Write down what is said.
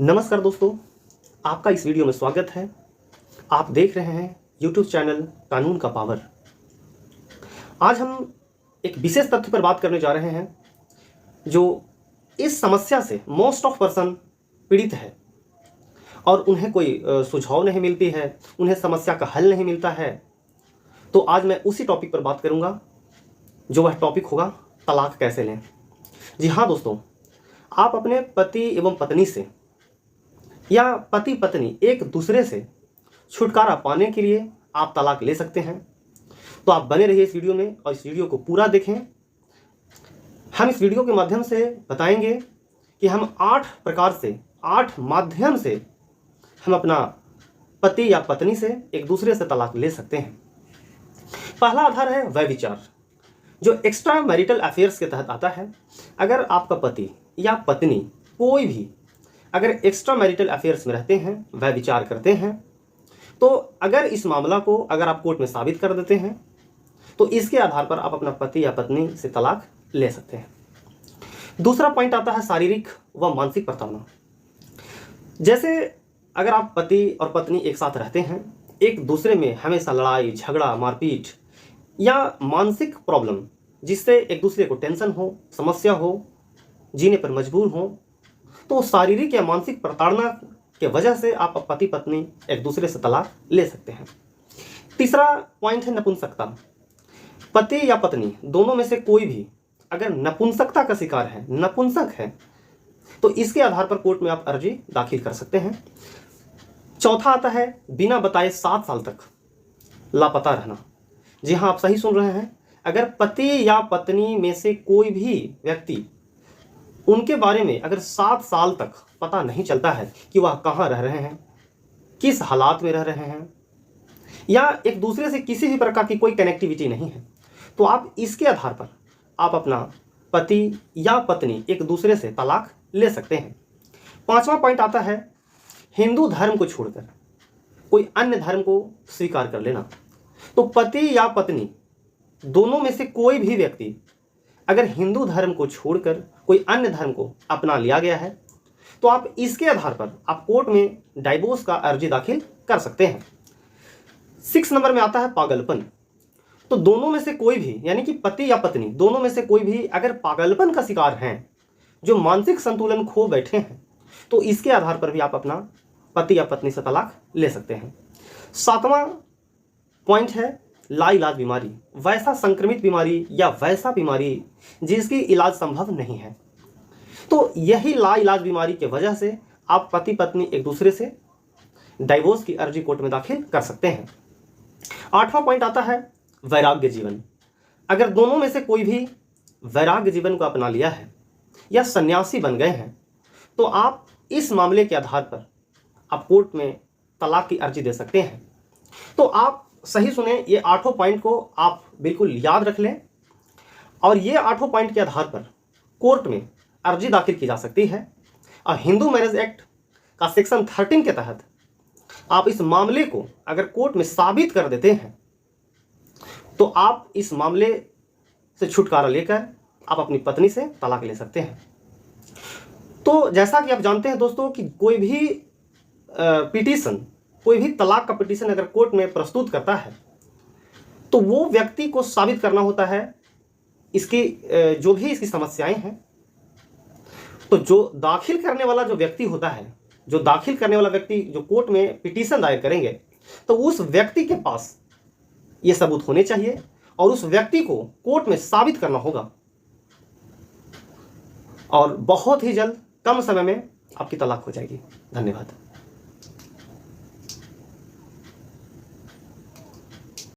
नमस्कार दोस्तों, आपका इस वीडियो में स्वागत है। आप देख रहे हैं YouTube चैनल कानून का पावर। आज हम एक विशेष तथ्य पर बात करने जा रहे हैं जो इस समस्या से मोस्ट ऑफ पर्सन पीड़ित है और उन्हें कोई सुझाव नहीं मिलती है, उन्हें समस्या का हल नहीं मिलता है। तो आज मैं उसी टॉपिक पर बात करूंगा जो वह टॉपिक होगा तलाक कैसे लें। जी हाँ दोस्तों, आप अपने पति एवं पत्नी से या पति पत्नी एक दूसरे से छुटकारा पाने के लिए आप तलाक ले सकते हैं। तो आप बने रहिए इस वीडियो में और इस वीडियो को पूरा देखें। हम इस वीडियो के माध्यम से बताएंगे कि हम 8 प्रकार से 8 माध्यम से हम अपना पति या पत्नी से एक दूसरे से तलाक ले सकते हैं। पहला आधार है व्यभिचार, जो एक्स्ट्रा मैरिटल अफेयर्स के तहत आता है। अगर आपका पति या पत्नी कोई भी अगर एक्स्ट्रा मैरिटल अफेयर्स में रहते हैं, व्यभिचार करते हैं, तो अगर इस मामला को अगर आप कोर्ट में साबित कर देते हैं तो इसके आधार पर आप अपना पति या पत्नी से तलाक ले सकते हैं। दूसरा पॉइंट आता है शारीरिक व मानसिक प्रताड़ना। जैसे अगर आप पति और पत्नी एक साथ रहते हैं, एक दूसरे में हमेशा लड़ाई झगड़ा मारपीट या मानसिक प्रॉब्लम जिससे एक दूसरे को टेंशन हो, समस्या हो, जीने पर मजबूर हो, तो शारीरिक या मानसिक प्रताड़ना के वजह से आप पति पत्नी एक दूसरे से तलाक ले सकते हैं। तीसरा पॉइंट है नपुंसकता। पति या पत्नी दोनों में से कोई भी अगर नपुंसकता का शिकार है, नपुंसक है, तो इसके आधार पर कोर्ट में आप अर्जी दाखिल कर सकते हैं। चौथा आता है बिना बताए 7 साल तक लापता रहना। जी हाँ, आप सही सुन रहे हैं। अगर पति या पत्नी में से कोई भी व्यक्ति उनके बारे में अगर 7 साल तक पता नहीं चलता है कि वह कहाँ रह रहे हैं, किस हालात में रह रहे हैं, या एक दूसरे से किसी भी प्रकार की कोई कनेक्टिविटी नहीं है, तो आप इसके आधार पर आप अपना पति या पत्नी एक दूसरे से तलाक ले सकते हैं। 5वां पॉइंट आता है हिंदू धर्म को छोड़कर कोई अन्य धर्म को स्वीकार कर लेना। तो पति या पत्नी दोनों में से कोई भी व्यक्ति अगर हिंदू धर्म को छोड़कर कोई अन्य धर्म को अपना लिया गया है तो आप इसके आधार पर आप कोर्ट में डाइवोर्स का अर्जी दाखिल कर सकते हैं। 6 नंबर में आता है पागलपन। तो दोनों में से कोई भी यानी कि पति या पत्नी दोनों में से कोई भी अगर पागलपन का शिकार हैं, जो मानसिक संतुलन खो बैठे हैं, तो इसके आधार पर भी आप अपना पति या पत्नी से तलाक ले सकते हैं। 7वां पॉइंट है लाइलाज बीमारी, वैसा संक्रमित बीमारी या वैसा बीमारी जिसकी इलाज संभव नहीं है। तो यही लाइलाज बीमारी के वजह से आप पति पत्नी एक दूसरे से डाइवोर्स की अर्जी कोर्ट में दाखिल कर सकते हैं। 8वां पॉइंट आता है वैराग्य जीवन। अगर दोनों में से कोई भी वैराग्य जीवन को अपना लिया है या सन्यासी बन गए हैं, तो आप इस मामले के आधार पर आप कोर्ट में तलाक की अर्जी दे सकते हैं। तो आप सही सुने, ये 8 पॉइंट को आप बिल्कुल याद रख लें और ये 8 पॉइंट के आधार पर कोर्ट में अर्जी दाखिल की जा सकती है। और हिंदू मैरिज एक्ट का सेक्शन 13 के तहत आप इस मामले को अगर कोर्ट में साबित कर देते हैं तो आप इस मामले से छुटकारा लेकर आप अपनी पत्नी से तलाक ले सकते हैं। तो जैसा कि आप जानते हैं दोस्तों कि कोई भी पिटीशन, कोई भी तलाक का पिटीशन अगर कोर्ट में प्रस्तुत करता है तो वो व्यक्ति को साबित करना होता है इसकी जो भी इसकी समस्याएं हैं। तो जो दाखिल करने वाला जो व्यक्ति होता है, जो दाखिल करने वाला व्यक्ति जो कोर्ट में पिटीशन दायर करेंगे, तो उस व्यक्ति के पास ये सबूत होने चाहिए और उस व्यक्ति को कोर्ट में साबित करना होगा और बहुत ही जल्द कम समय में आपकी तलाक हो जाएगी। धन्यवाद।